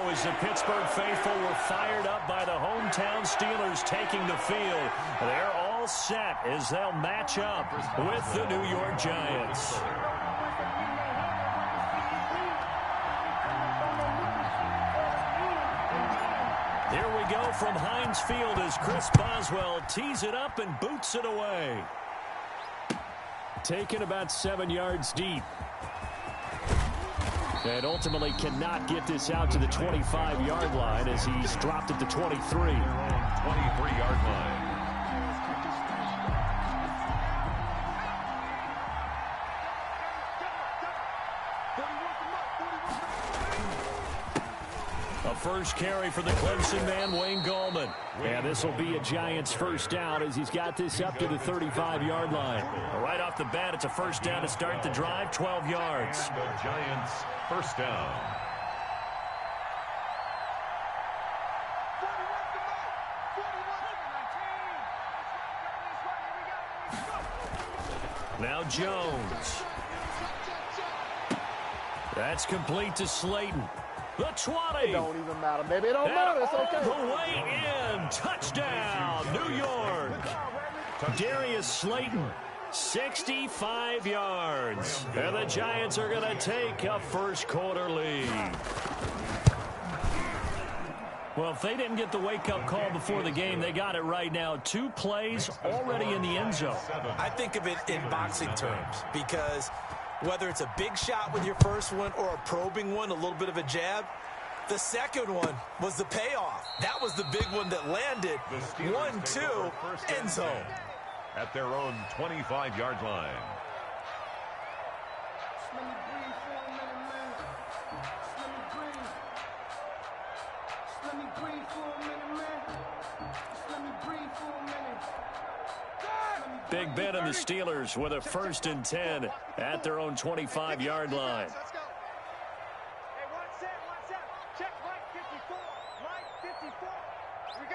as the Pittsburgh faithful were fired up by the hometown Steelers taking the field. They're all set as they'll match up with the New York Giants. Here we go from Heinz Field as Chris Boswell tees it up and boots it away. Taken about 7 yards deep. And ultimately cannot get this out to the 25-yard line as he's dropped at the 23. 23-yard line. A first carry for the Clemson man, Wayne Gallman. And this will be a Giants first down as he's got this up to the 35-yard line. Right off the bat, it's a first down to start the drive, 12 yards. The Giants first down. Now Jones. That's complete to Slayton. The 20. It don't even matter, baby. It don't matter. It's okay. All the way in. Touchdown, New York. Darius Slayton, 65 yards. And the Giants are going to take a first-quarter lead. Well, if they didn't get the wake-up call before the game, they got it right now. 2 plays already in the end zone. I think of it in boxing terms because whether it's a big shot with your first one or a probing one, a little bit of a jab, the second one was the payoff. That was the big one that landed. 1-2, end zone. At their own 25-yard line. Big Ben and the Steelers with a 1st and 10 at their own 25-yard line. Check Mike 54. Mike 54. Here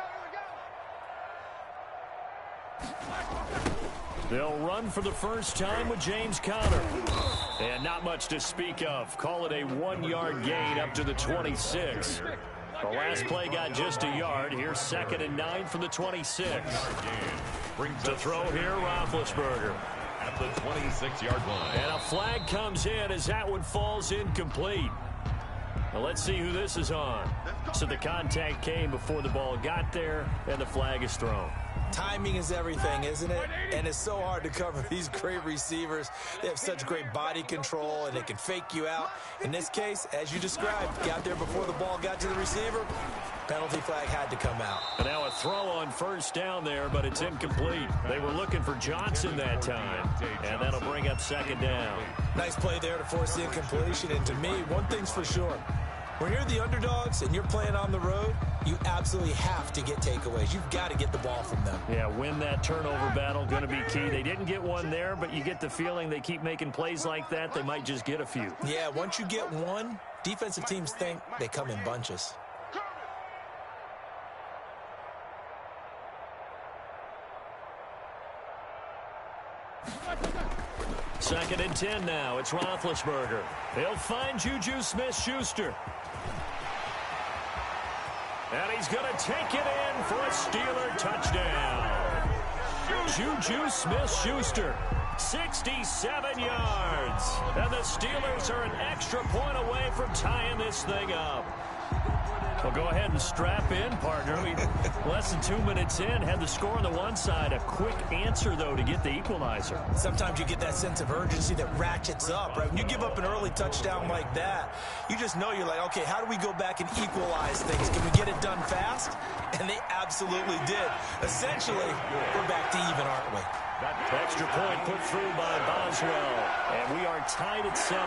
we go. They'll run for the first time with James Conner. And not much to speak of. Call it a 1-yard gain up to the 26. The last play got just a yard. Here's 2nd and 9 from the 26. To throw here, Roethlisberger. At the 26-yard line. And a flag comes in as that one falls incomplete. Well, let's see who this is on. So the contact came before the ball got there, and the flag is thrown. Timing is everything, isn't it? And it's so hard to cover these great receivers. They have such great body control, and they can fake you out. In this case, as you described, got there before the ball got to the receiver. Penalty flag had to come out. And now a throw on first down there, but it's incomplete. They were looking for Johnson that time, and that'll bring up 2nd down. Nice play there to force the incompletion. And to me, one thing's for sure. When you're the underdogs and you're playing on the road, you absolutely have to get takeaways. You've got to get the ball from them. Yeah, win that turnover battle, going to be key. They didn't get one there, but you get the feeling they keep making plays like that, they might just get a few. Yeah, once you get one, defensive teams think they come in bunches. Second and 10 now. It's Roethlisberger. He'll find Juju Smith-Schuster. And he's going to take it in for a Steeler touchdown. Juju Smith-Schuster, 67 yards. And the Steelers are an extra point away from tying this thing up. Well, go ahead and strap in, partner. Less than 2 minutes in, had the score on the one side. A quick answer, though, to get the equalizer. Sometimes you get that sense of urgency that ratchets up, right? When you give up an early touchdown like that, you just know you're like, okay, how do we go back and equalize things? Can we get it done fast? And they absolutely did. Essentially, we're back to even, aren't we? That extra point put through by Boswell. And we are tied at 7.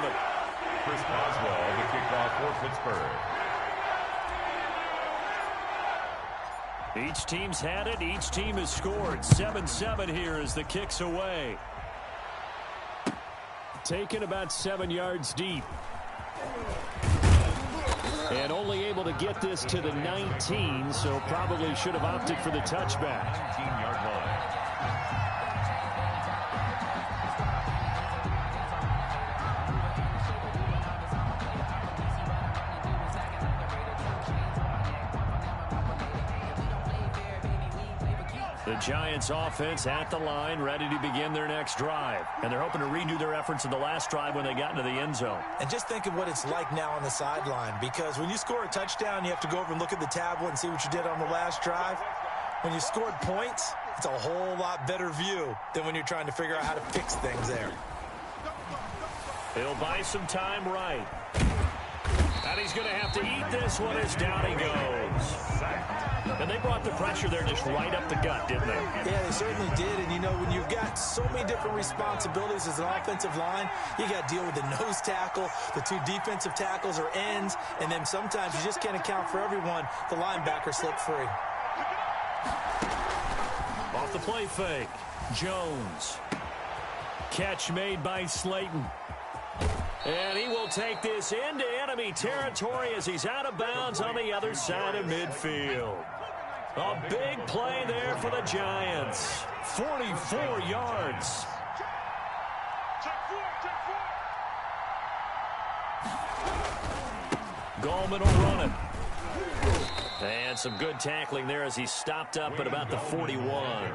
Chris Boswell, the kickoff for Pittsburgh. Each team's had it. Each team has scored. 7-7 here as the kick's away. Taken about 7 yards deep. And only able to get this to the 19, so probably should have opted for the touchback. 19-yard line. The Giants offense at the line, ready to begin their next drive. And they're hoping to redo their efforts in the last drive when they got into the end zone. And just think of what it's like now on the sideline, because when you score a touchdown, you have to go over and look at the tablet and see what you did on the last drive. When you scored points, it's a whole lot better view than when you're trying to figure out how to fix things there. He'll buy some time right. And he's going to have to eat this one as down he goes. And they brought the pressure there just right up the gut, didn't they? Yeah, they certainly did. And, you know, when you've got so many different responsibilities as an offensive line, you got to deal with the nose tackle, the two defensive tackles or ends, and then sometimes you just can't account for everyone. The linebacker slipped free. Off the play fake, Jones. Catch made by Slayton. And he will take this into enemy territory as he's out of bounds on the other side of midfield. A big play there for the Giants. 44 yards. Gallman will run it. And some good tackling there as he stopped up at about the 41.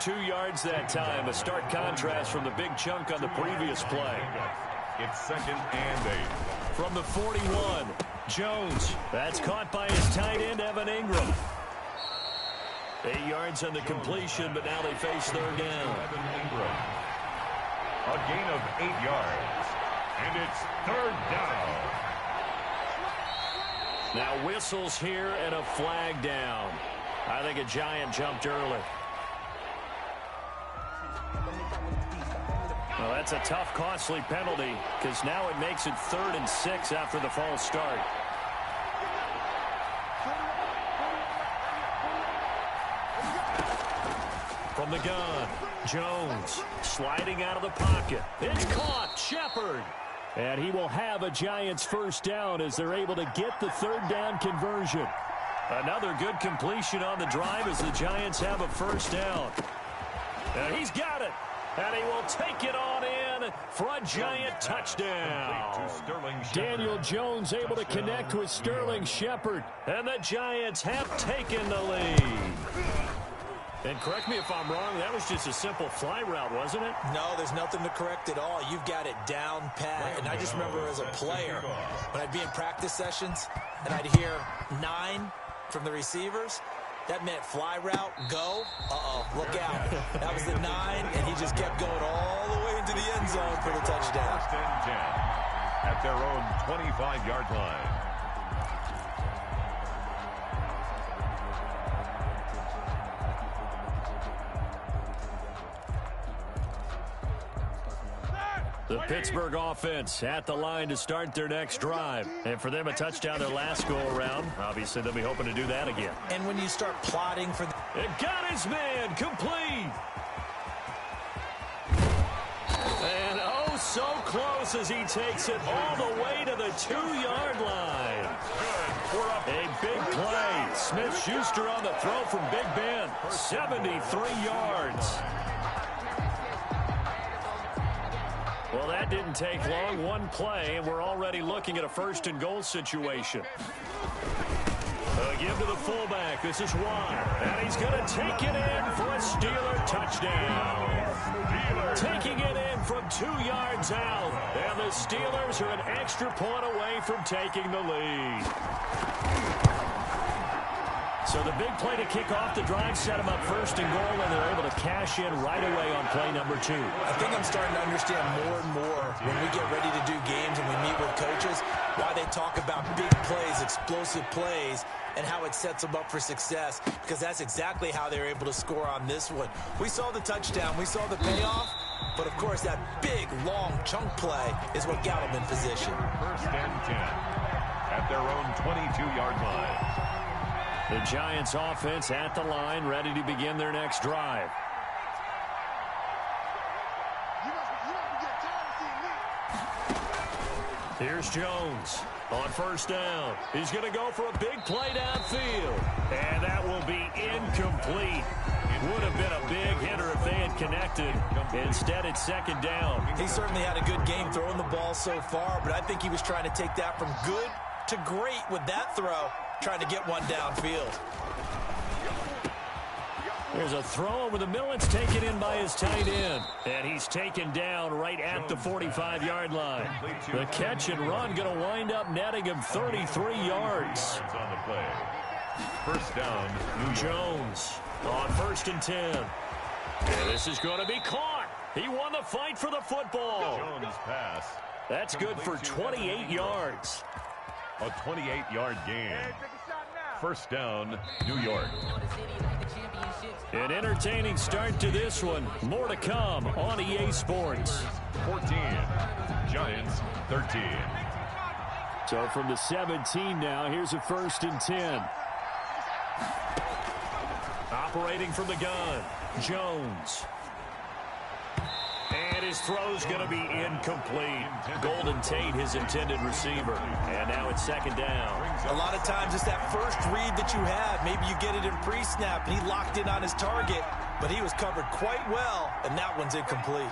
2 yards that time, a stark contrast from the big chunk on the previous play. It's 2nd and 8. From the 41, Jones. That's caught by his tight end, Evan Ingram. 8 yards on the completion, but now they face third down. Evan Ingram. A gain of 8 yards. And it's 3rd down. Now whistles here and a flag down. I think a Giant jumped early. Well, that's a tough, costly penalty because now it makes it 3rd and 6 after the false start. From the gun, Jones sliding out of the pocket. It's caught, Shepard. And he will have a Giants first down as they're able to get the 3rd down conversion. Another good completion on the drive as the Giants have a first down. And he's got it. And he will take it on in for a Giant touchdown. Daniel Jones able to connect with Sterling Shepard. And the Giants have taken the lead. And correct me if I'm wrong, that was just a simple fly route, wasn't it? No, there's nothing to correct at all. You've got it down pat. And I just remember as a player, when I'd be in practice sessions and I'd hear 9 from the receivers, that meant fly route, go. Look out. That was the 9, and he just kept going all the way into the end zone for the touchdown. 1st and 10 at their own 25-yard line. The Pittsburgh offense at the line to start their next drive. And for them, a touchdown their last go-around. Obviously, they'll be hoping to do that again. And when you start plotting for... It got his man complete. And oh, so close as he takes it all the way to the 2-yard line. A big play. Smith-Schuster on the throw from Big Ben. 73 yards. Well, that didn't take long. One play, and we're already looking at a 1st and goal situation. Give to the fullback. This is Watt. And he's going to take it in for a Steeler touchdown. Taking it in from 2 yards out. And the Steelers are an extra point away from taking the lead. So the big play to kick off the drive set them up 1st and goal, and they're able to cash in right away on play number 2. I think I'm starting to understand more and more when we get ready to do games and we meet with coaches why they talk about big plays, explosive plays, and how it sets them up for success, because that's exactly how they were able to score on this one. We saw the touchdown. We saw the payoff. But, of course, that big, long chunk play is what got them in position. 1st and 10 at their own 22-yard line. The Giants offense at the line, ready to begin their next drive. Here's Jones on 1st down. He's going to go for a big play downfield. And that will be incomplete. Would have been a big hitter if they had connected. Instead, it's 2nd down. He certainly had a good game throwing the ball so far, but I think he was trying to take that from good to great with that throw, trying to get one downfield. There's a throw over the middle. It's taken in by his tight end. And he's taken down right at the 45-yard line. The catch and run going to wind up netting him 33 yards. On the play. First down, Jones on 1st and 10. And this is going to be caught. He won the fight for the football. Jones pass. That's good for 28 yards. A 28-yard gain. First down, New York. An entertaining start to this one. More to come on EA Sports. 14. Giants, 13. So from the 17 now, here's a 1st and 10. Operating from the gun, Jones. And his throw's going to be incomplete. Golden Tate, his intended receiver. And now it's 2nd down. A lot of times it's that first read that you have. Maybe you get it in pre-snap, and he locked in on his target, but he was covered quite well, and that one's incomplete.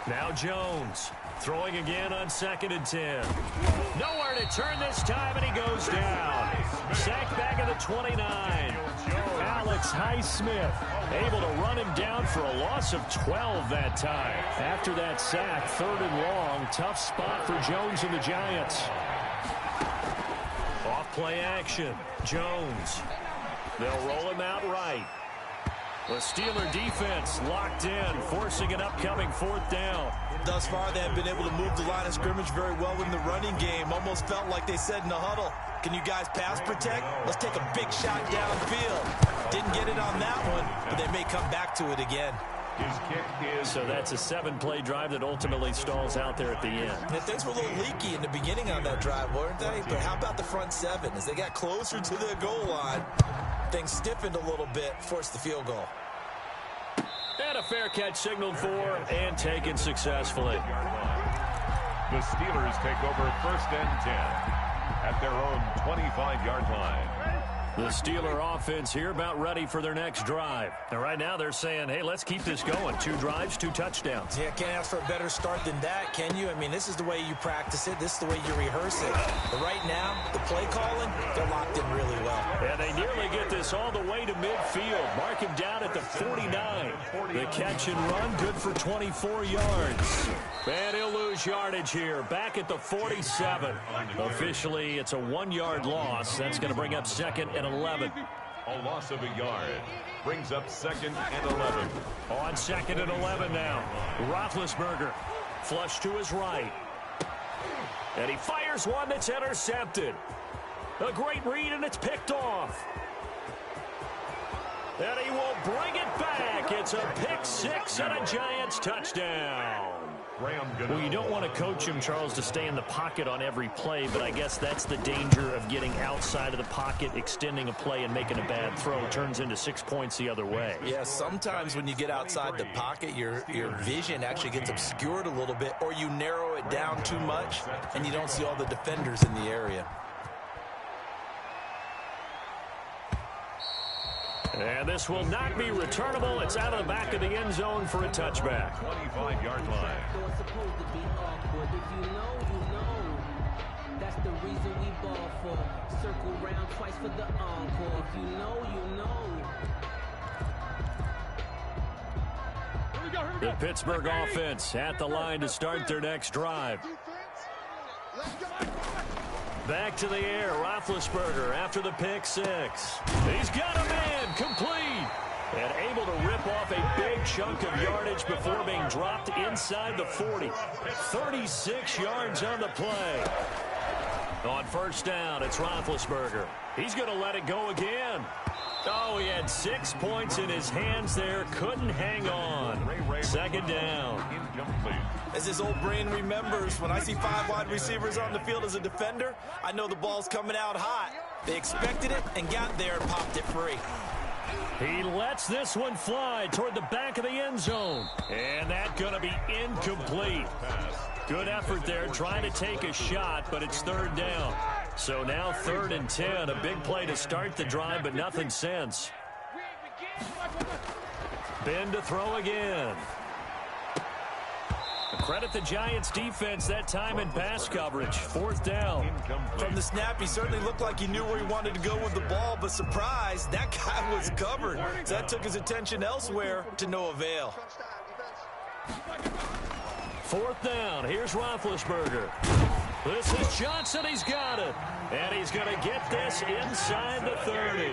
Now Jones throwing again on 2nd and 10. Nowhere to turn this time, and he goes down. Sacked back at the 29. Alex Highsmith able to run him down for a loss of 12 that time. After that sack, 3rd and long. Tough spot for Jones and the Giants. Off play action. Jones. They'll roll him out right. The Steeler defense locked in, forcing an upcoming 4th down. Thus far, they have been able to move the line of scrimmage very well in the running game. Almost felt like they said in the huddle, can you guys pass protect? Let's take a big shot downfield. Didn't get it on that one, but they may come back to it again. His kick is so that's a 7-play drive that ultimately stalls out there at the end. And things were a little leaky in the beginning on that drive, weren't they? But how about the front 7? As they got closer to the goal line, things stiffened a little bit, forced the field goal. And a fair catch signaled for and taken successfully. The Steelers take over 1st and 10 at their own 25-yard line. The Steeler offense here about ready for their next drive. And right now they're saying, hey, let's keep this going. 2 drives, 2 touchdowns. Yeah, can't ask for a better start than that, can you? I mean, this is the way you practice it. This is the way you rehearse it. But right now, the play calling, they're locked in really well. And they nearly get this all the way to midfield. Mark him down at the 49. The catch and run, good for 24 yards. And he'll lose yardage here. Back at the 47. Officially, it's a 1-yard loss. That's going to bring up 2nd and 11. A loss of a yard brings up 2nd and 11. On 2nd and 11 now. Roethlisberger flush to his right. And he fires one that's intercepted. A great read, and it's picked off. And he will bring it back. It's a pick 6 and a Giants touchdown. Well, you don't want to coach him, Charles, to stay in the pocket on every play, but I guess that's the danger of getting outside of the pocket, extending a play, and making a bad throw. It turns into 6 points the other way. Yeah, sometimes when you get outside the pocket, your vision actually gets obscured a little bit, or you narrow it down too much, and you don't see all the defenders in the area. And this will not be returnable. It's out of the back of the end zone for a touchback. 25-yard line. That's the reason we ball for. Circle round twice for the encore. If you know, you know. The Pittsburgh offense at the line to start their next drive. Back to the air, Roethlisberger after the pick 6. He's got a man, complete. And able to rip off a big chunk of yardage before being dropped inside the 40. 36 yards on the play. On 1st down, it's Roethlisberger. He's going to let it go again. Oh, he had 6 points in his hands there. Couldn't hang on. 2nd down. As his old brain remembers, when I see 5 wide receivers on the field as a defender, I know the ball's coming out hot. They expected it and got there and popped it free. He lets this one fly toward the back of the end zone. And that's going to be incomplete. Good effort there trying to take a shot, but it's 3rd down. So now 3rd and 10, a big play to start the drive, but nothing since. Ben to throw again. Credit the Giants defense that time in pass coverage. Fourth down. From the snap, he certainly looked like he knew where he wanted to go with the ball, but surprise, that guy was covered. So that took his attention elsewhere to no avail. Fourth down. Here's Roethlisberger. This is Johnson. He's got it. And he's going to get this inside the 30.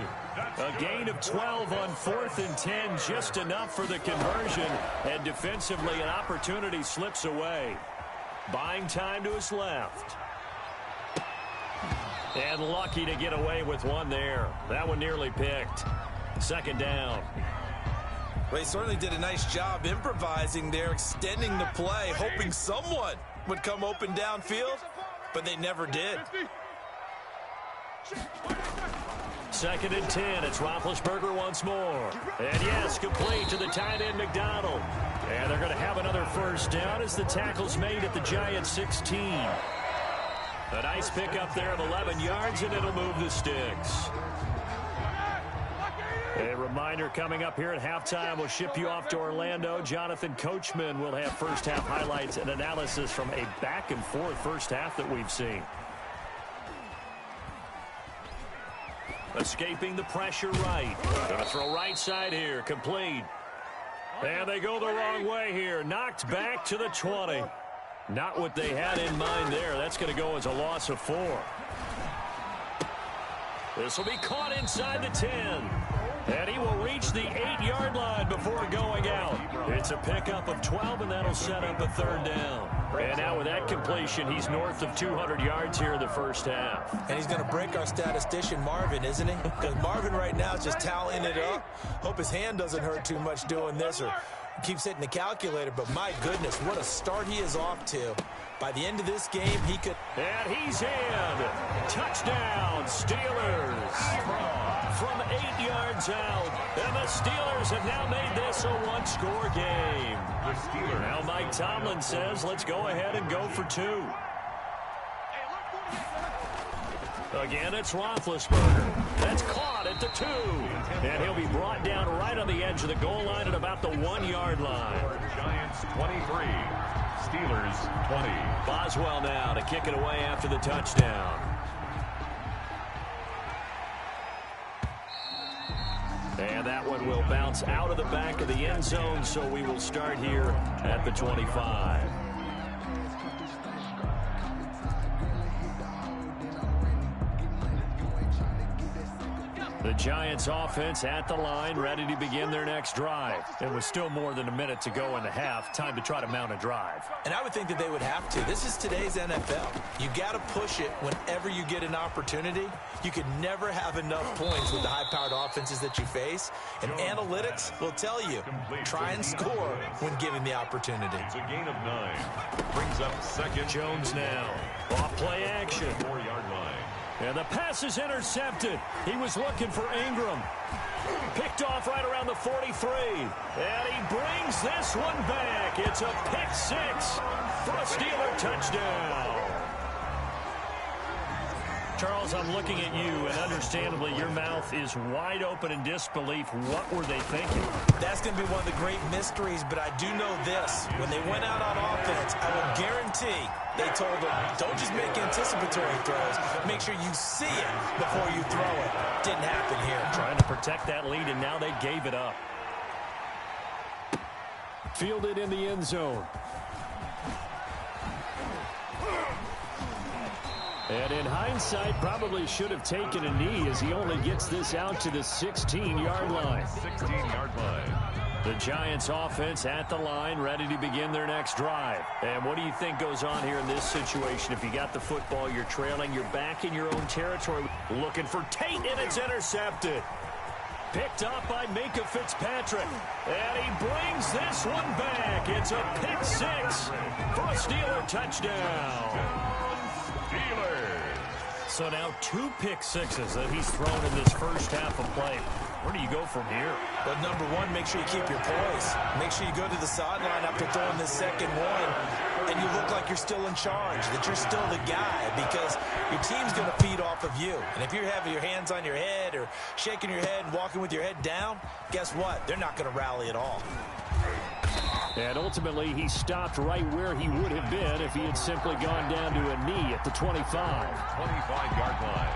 A gain of 12 on 4th and 10, just enough for the conversion. And defensively, an opportunity slips away. Buying time to his left. And lucky to get away with one there. That one nearly picked. Second down. Well, he certainly did a nice job improvising there, extending the play, hoping someone would come open downfield, but they never did. Second and 10. It's Roethlisberger once more. And yes, complete to the tight end, McDonald. And they're going to have another first down as the tackle's made at the Giants 16. A nice pickup there of 11 yards, and it'll move the sticks. A reminder coming up here at halftime, we'll ship you off to Orlando. Jonathan Coachman will have first half highlights and analysis from a back and forth first half that we've seen. Escaping the pressure right. Gonna throw right side here, complete. And they go the wrong way here. Knocked back to the 20. Not what they had in mind there. That's going to go as a loss of 4. This will be caught inside the 10. And he will reach the 8-yard line before going out. It's a pickup of 12, and that'll set up a third down. And now with that completion, he's north of 200 yards here in the first half. And he's going to break our statistician, Marvin, isn't he? Because Marvin right now is just tallying it up. Hope his hand doesn't hurt too much doing this or keeps hitting the calculator. But my goodness, what a start he is off to. By the end of this game, he could... And he's in. Touchdown, Steelers. From 8 yards out. And the Steelers have now made this a one-score game. Now Mike Tomlin says, let's go ahead and go for 2. Again, it's Roethlisberger. That's caught at the 2. And he'll be brought down right on the edge of the goal line at about the 1-yard line. Giants 23, Steelers 20. Boswell now to kick it away after the touchdown. And that one will bounce out of the back of the end zone, so we will start here at the 25. The Giants offense at the line, ready to begin their next drive. It was still more than a minute to go in the half. Time to try to mount a drive. And I would think that they would have to. This is today's NFL. You got to push it whenever you get an opportunity. You could never have enough points with the high-powered offenses that you face. And analytics will tell you, try and score when given the opportunity. It's a gain of 9. Brings up second. Jones now. Off play action. 4-yard line. And the pass is intercepted. He was looking for Ingram. Picked off right around the 43. And he brings this one back. It's a pick 6 for a Steeler touchdown. Charles, I'm looking at you, and understandably, your mouth is wide open in disbelief. What were they thinking? That's going to be one of the great mysteries, but I do know this. When they went out on offense, I will guarantee they told them, don't just make anticipatory throws. Make sure you see it before you throw it. Didn't happen here. Trying to protect that lead, and now they gave it up. Fielded in the end zone. And in hindsight, probably should have taken a knee as he only gets this out to the 16-yard line. 16-yard line. The Giants offense at the line, ready to begin their next drive. And what do you think goes on here in this situation? If you got the football, you're trailing, you're back in your own territory. Looking for Tate, and it's intercepted. Picked up by Minka Fitzpatrick. And he brings this one back. It's a pick 6 for a Steeler touchdown. So now 2 pick 6s that he's thrown in this first half of play. Where do you go from here? But number one, make sure you keep your poise. Make sure you go to the sideline after throwing this second one, and you look like you're still in charge, that you're still the guy, because your team's going to feed off of you. And if you're having your hands on your head or shaking your head and walking with your head down, guess what? They're not going to rally at all. And ultimately, he stopped right where he would have been if he had simply gone down to a knee at the 25. 25-yard line.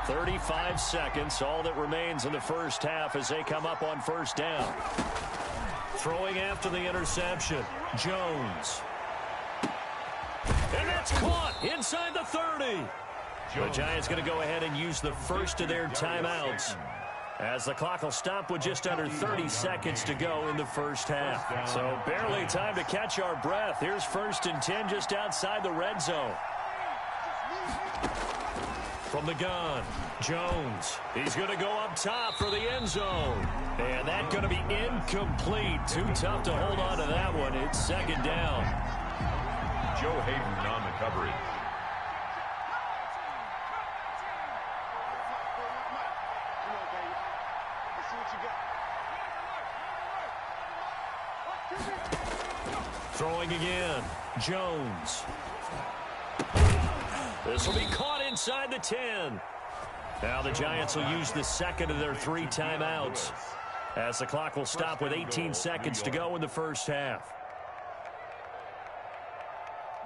35 seconds, all that remains in the first half as they come up on first down. Throwing after the interception, Jones. And that's caught inside the 30. The Giants going to go ahead and use the first of their timeouts, as the clock will stop with just under 30 seconds to go in the first half. So barely time to catch our breath. Here's 1st and 10 just outside the red zone. From the gun, Jones. He's going to go up top for the end zone. And that's going to be incomplete. Too tough to hold on to that one. It's 2nd down. Joe Hayden on the coverage. Throwing again, Jones. This will be caught inside the 10. Now the Giants will use the second of their 3 timeouts, as the clock will stop with 18 seconds to go in the first half.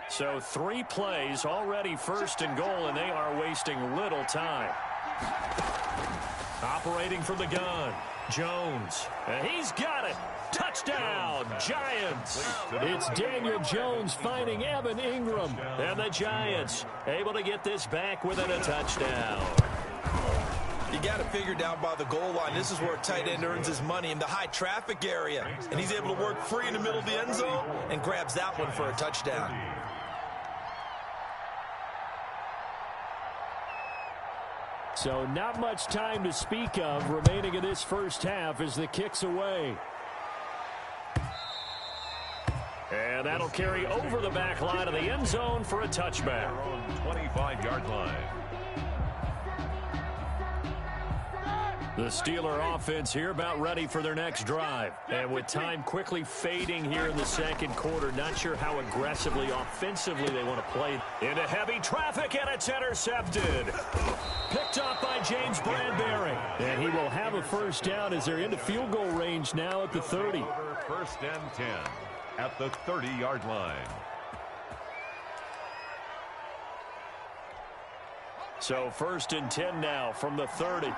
So 3 plays, already 1st and goal, and they are wasting little time. Operating from the gun, Jones. And he's got it. Touchdown, Giants. It's Daniel Jones finding Evan Ingram. And the Giants able to get this back within a touchdown. You got to figure down by the goal line. This is where a tight end earns his money, in the high traffic area. And he's able to work free in the middle of the end zone and grabs that one for a touchdown. So not much time to speak of remaining in this first half as the kick's away. And that'll carry over the back line of the end zone for a touchback. 25-yard line. The Steeler offense here about ready for their next drive. And with time quickly fading here in the second quarter, not sure how aggressively, offensively they want to play. Into heavy traffic, and it's intercepted. Picked off by James Bradbury. And he will have a first down as they're into field goal range now at the 30. 1st and 10 at the 30-yard line. So 1st and 10 now from the 30.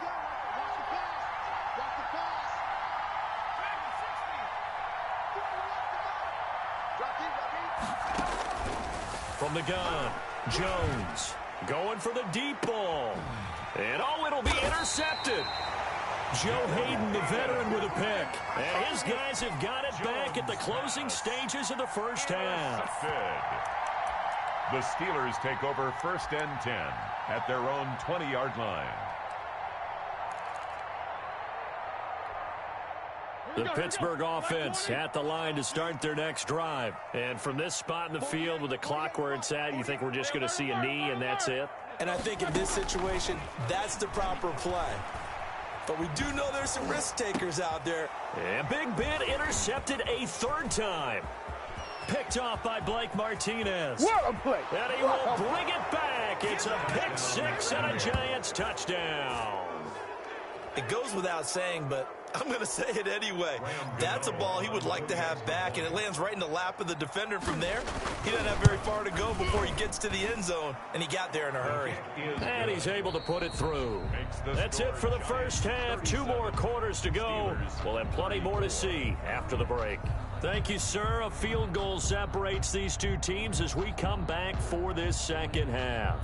From the gun, Jones going for the deep ball. And it'll be intercepted. Joe Hayden, the veteran, with a pick. And his guys have got it back at the closing stages of the first half. The Steelers take over 1st and 10 at their own 20-yard line. The Pittsburgh offense at the line to start their next drive. And from this spot in the field with the clock where it's at, you think we're just going to see a knee and that's it? And I think in this situation, that's the proper play. But we do know there's some risk takers out there. And Big Ben intercepted a 3rd time. Picked off by Blake Martinez. What a play. And he will bring it back. It's a pick 6 and a Giants touchdown. It goes without saying, but I'm going to say it anyway. That's a ball he would like to have back, and it lands right in the lap of the defender from there. He doesn't have very far to go before he gets to the end zone, and he got there in a hurry. And he's able to put it through. That's it for the first half. 2 more quarters to go. We'll have plenty more to see after the break. Thank you, sir. A field goal separates these 2 teams as we come back for this second half.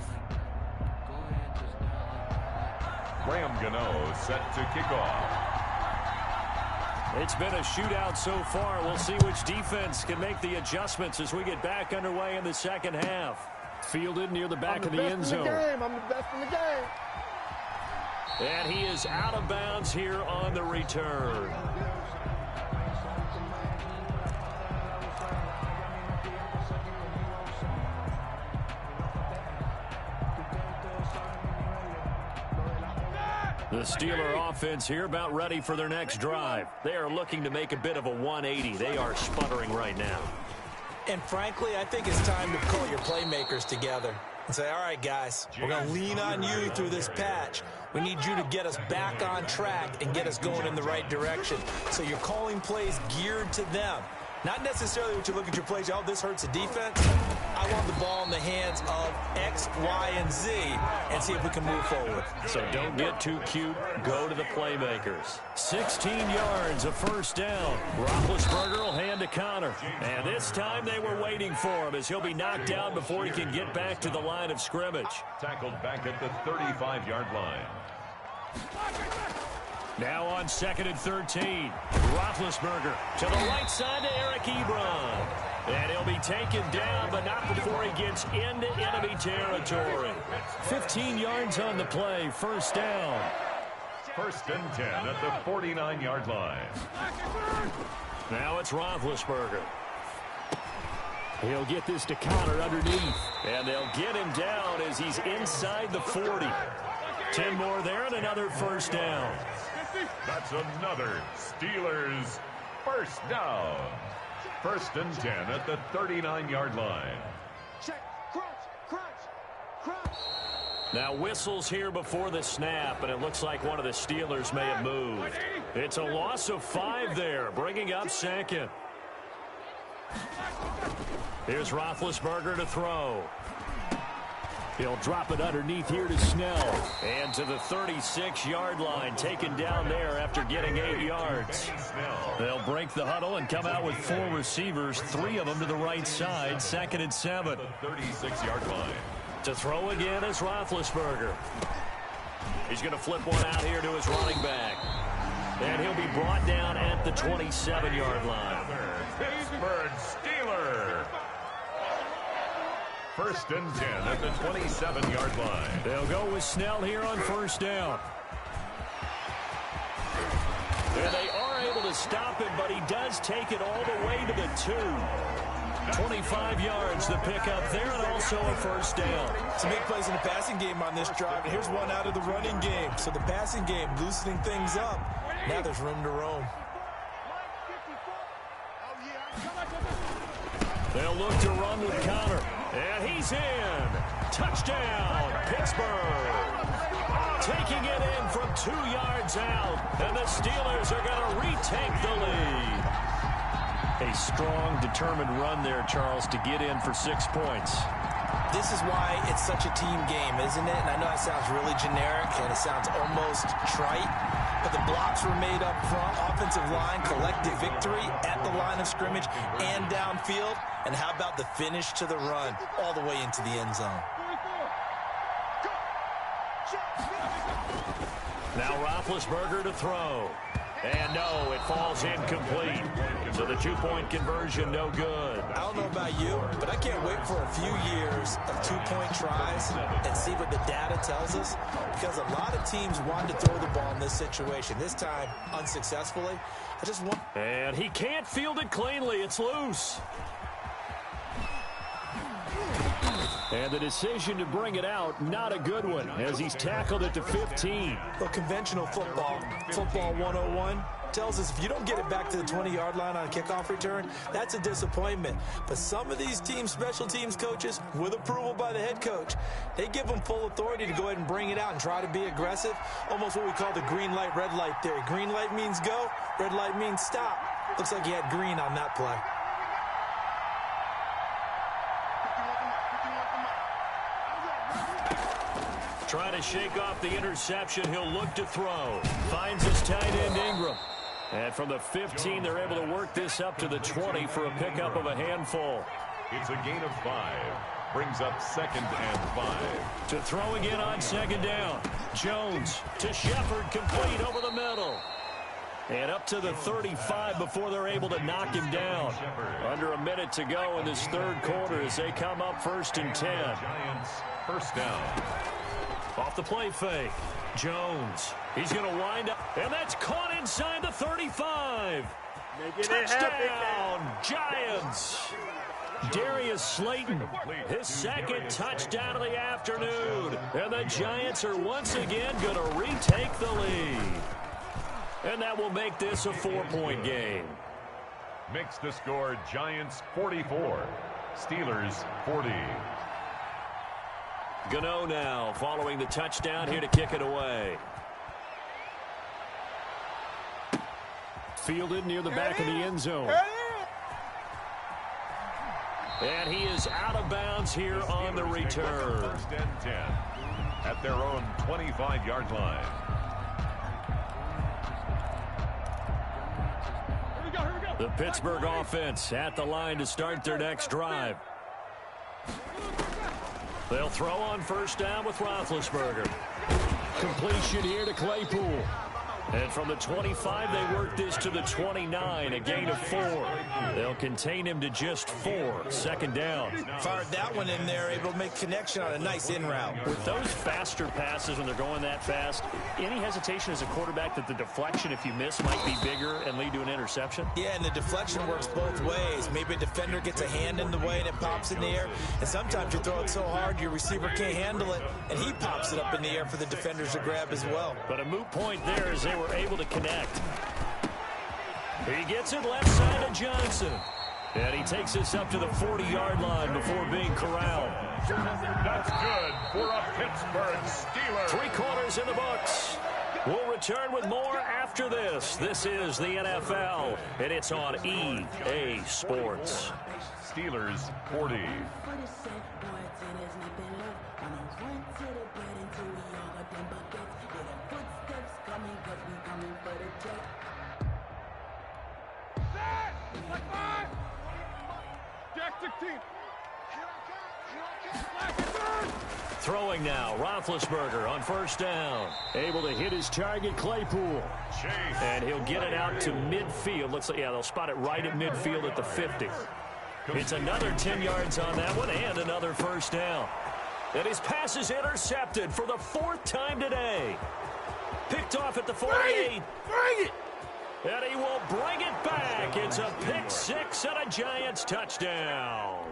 Graham Gano set to kick off. It's been a shootout so far. We'll see which defense can make the adjustments as we get back underway in the second half. Fielded near the back of the end zone. I'm the best in the game. And he is out of bounds here on the return. The Steeler offense here about ready for their next drive. They are looking to make a bit of a 180. They are sputtering right now. And frankly, I think it's time to call your playmakers together and say, all right, guys, we're going to lean on you through this patch. We need you to get us back on track and get us going in the right direction. So you're calling plays geared to them. Not necessarily what you look at your plays, oh, this hurts the defense. I want the ball in the hands of X, Y, and Z and see if we can move forward. So don't get too cute. Go to the playmakers. 16 yards, a first down. Roethlisberger will hand to Connor. And this time they were waiting for him as he'll be knocked down before he can get back to the line of scrimmage. Tackled back at the 35-yard line. Now on 2nd and 13. Roethlisberger to the right side to Eric Ebron. And he'll be taken down, but not before he gets into enemy territory. 15 yards on the play, first down. 1st and 10 at the 49-yard line. Now it's Roethlisberger. He'll get this to Connor underneath. And they'll get him down as he's inside the 40. 10 more there and another first down. That's another Steelers first down. 1st and 10 at the 39-yard line. Check, crunch, crunch, crunch. Now whistles here before the snap, and it looks like one of the Steelers may have moved. It's a loss of 5 there, bringing up 2nd. Here's Roethlisberger to throw. He'll drop it underneath here to Snell. And to the 36-yard line, taken down there after getting 8 yards. They'll break the huddle and come out with 4 receivers, 3 of them to the right side, 2nd and 7. The 36-yard line. To throw again is Roethlisberger. He's going to flip one out here to his running back. And he'll be brought down at the 27-yard line. Pittsburgh Steelers. 1st and 10 at the 27-yard line. They'll go with Snell here on first down. And they are able to stop him, but he does take it all the way to the 2. 25 yards the pickup there, and also a first down. Some big plays in the passing game on this drive, and here's one out of the running game. So the passing game loosening things up. Now there's room to roam. They'll look to run with Connor. And he's in. Touchdown, Pittsburgh. Taking it in from 2 yards out. And the Steelers are going to retake the lead. A strong, determined run there, Charles, to get in for 6 points. This is why it's such a team game, isn't it? And I know it sounds really generic and it sounds almost trite, but the blocks were made up front, offensive line, collective victory at the line of scrimmage and downfield. And how about the finish to the run all the way into the end zone? Now Roethlisberger to throw. And no, it falls incomplete. So the 2-point conversion, no good. I don't know about you, but I can't wait for a few years of 2-point tries and see what the data tells us. Because a lot of teams wanted to throw the ball in this situation. This time, unsuccessfully. I just want... And he can't field it cleanly. It's loose. And the decision to bring it out, not a good one, as he's tackled it to 15. Well, conventional football 101, tells us if you don't get it back to the 20-yard line on a kickoff return, that's a disappointment. But some of these teams, special teams coaches, with approval by the head coach, they give them full authority to go ahead and bring it out and try to be aggressive. Almost what we call the green light, red light theory. Green light means go, red light means stop. Looks like he had green on that play. Trying to shake off the interception. He'll look to throw. Finds his tight end, Ingram. And from the 15, they're able to work this up to the 20 for a pickup of a handful. It's a gain of 5. Brings up 2nd and 5. To throw again on 2nd down. Jones to Shepard, complete over the middle. And up to the 35 before they're able to knock him down. Under a minute to go in this 3rd quarter as they come up 1st and 10. Giants first down. Off the play fake. Jones. He's going to wind up. And that's caught inside the 35. Touchdown, Giants. Darius Slayton, his 2nd touchdown of the afternoon. And the Giants are once again going to retake the lead. And that will make this a 4-point game. Makes the score Giants 44, Steelers 40. Gano now following the touchdown here to kick it away. Fielded near the back of the end zone. And he is out of bounds here on the return. First and 10 at their own 25-yard line. The Pittsburgh offense at the line to start their next drive. They'll throw on first down with Roethlisberger. Completion here to Claypool. And from the 25, they work this to the 29, a gain of 4. They'll contain him to just 4. Second down. Fired that one in there, able to make connection on a nice in route. With those faster passes when they're going that fast, any hesitation as a quarterback that the deflection, if you miss, might be bigger and lead to an interception? Yeah, and the deflection works both ways. Maybe a defender gets a hand in the way and it pops in the air. And sometimes you throw it so hard your receiver can't handle it, and he pops it up in the air for the defenders to grab as well. But a moot point there as they were able to connect. He gets it left side of Johnson. And he takes this up to the 40-yard line before being corralled. That's good for a Pittsburgh Steelers. 3 quarters in the books. We'll return with more after this. This is the NFL, and it's on EA Sports. Steelers 40. Throwing now, Roethlisberger on first down. Able to hit his target, Claypool. And he'll get it out to midfield. Looks like, yeah, they'll spot it right at midfield at the 50. It's another 10 yards on that one and another first down. And his pass is intercepted for the 4th time today. Picked off at the 48. Bring it! And he will bring it back. It's a pick 6 and a Giants touchdown.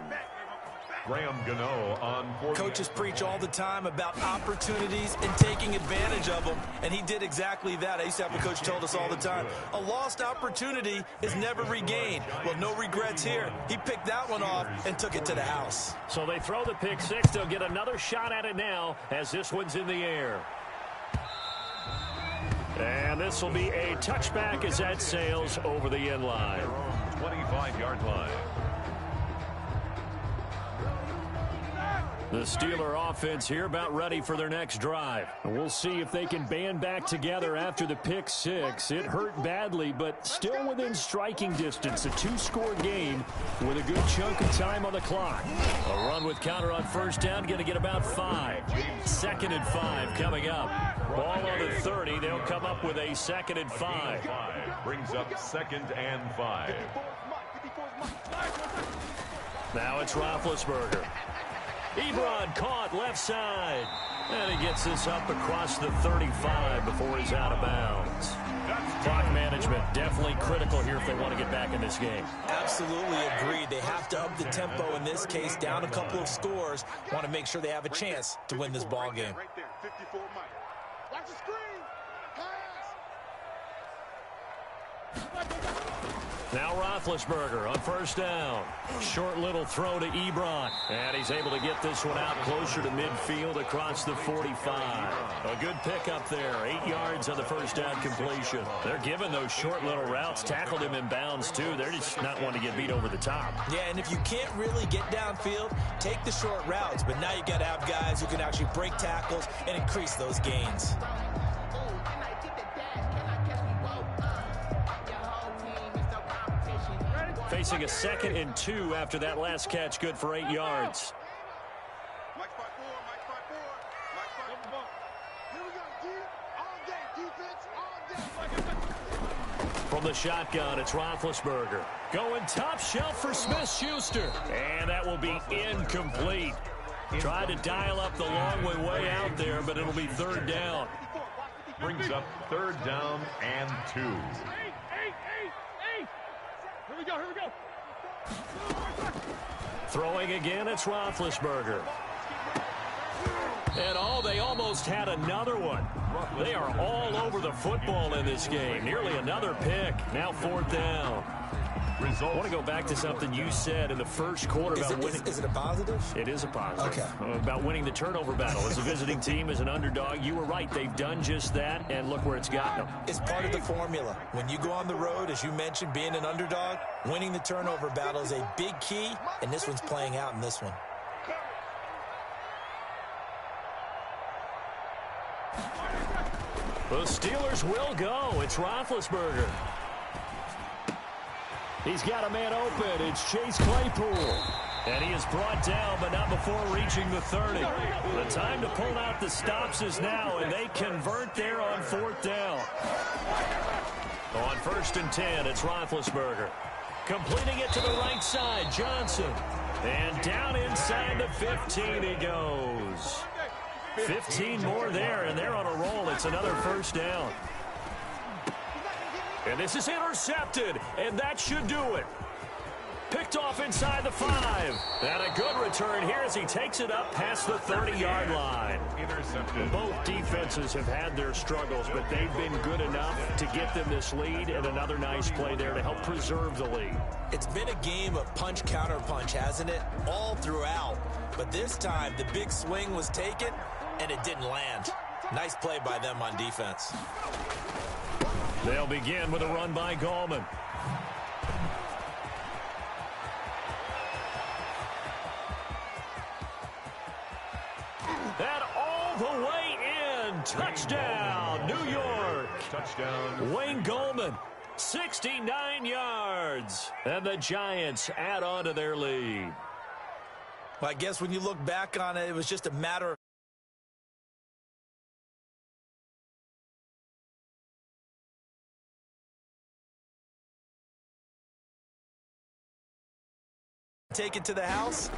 Graham Gano on 40. Coaches preach all the time about opportunities and taking advantage of them, and he did exactly that. I used to have a coach told us all the time, a lost opportunity is never regained. Well, no regrets here. He picked that one off and took it to the house. So they throw the pick 6. They'll get another shot at it now as this one's in the air. And this will be a touchback as that sails over the end line. 25-yard line. The Steeler offense here about ready for their next drive. And we'll see if they can band back together after the pick 6. It hurt badly, but still within striking distance. A 2-score game with a good chunk of time on the clock. A run with counter on first down, going to get about 5. 2nd and 5 coming up. Ball on the 30. They'll come up with a 2nd and 5. Brings up 2nd and 5. Now it's Roethlisberger. Ebron caught left side. And he gets this up across the 35 before he's out of bounds. Clock management definitely critical here if they want to get back in this game. Absolutely agreed. They have to up the tempo in this case, down a couple of scores. Want to make sure they have a chance to win this ball game. Right there, 54 Mike. Watch the screen. Pass. Now Roethlisberger on first down. Short little throw to Ebron. And he's able to get this one out closer to midfield across the 45. A good pickup there. 8 yards on the first down completion. They're giving those short little routes. Tackled him in bounds, too. They're just not wanting to get beat over the top. Yeah, and if you can't really get downfield, take the short routes. But now you got to have guys who can actually break tackles and increase those gains. Facing a 2nd and 2 after that last catch, good for 8 yards. From the shotgun, it's Roethlisberger. Going top shelf for Smith-Schuster. And that will be incomplete. Tried to dial up the long way out there, but it'll be 3rd down. Brings up 3rd down and 2. Here we go. Throwing again, it's Roethlisberger. And they almost had another one. They are all over the football in this game. Nearly another pick. Now 4th down. Results. I want to go back to something you said in the first quarter about winning. Is it a positive? It is a positive. Okay. About winning the turnover battle. As a visiting team, as an underdog, you were right. They've done just that, and look where it's gotten them. It's part of the formula. When you go on the road, as you mentioned, being an underdog, winning the turnover battle is a big key, and this one's playing out in this one. The Steelers will go. It's Roethlisberger. He's got a man open. It's Chase Claypool. And he is brought down, but not before reaching the 30. The time to pull out the stops is now, and they convert there on 4th down. On 1st and 10, it's Roethlisberger. Completing it to the right side, Johnson. And down inside the 15 he goes. 15 more there, and they're on a roll. It's another 1st down. And this is intercepted, and that should do it. Picked off inside the 5. And a good return here as he takes it up past the 30-yard line. Intercepted. Both defenses have had their struggles, but they've been good enough to get them this lead, and another nice play there to help preserve the lead. It's been a game of punch-counter-punch, hasn't it? All throughout. But this time, the big swing was taken, and it didn't land. Nice play by them on defense. They'll begin with a run by Gallman. And all the way in. Touchdown, New York. Touchdown. Wayne Gallman, 69 yards. And the Giants add on to their lead. Well, I guess when you look back on it, it was just a matter of take it to the house.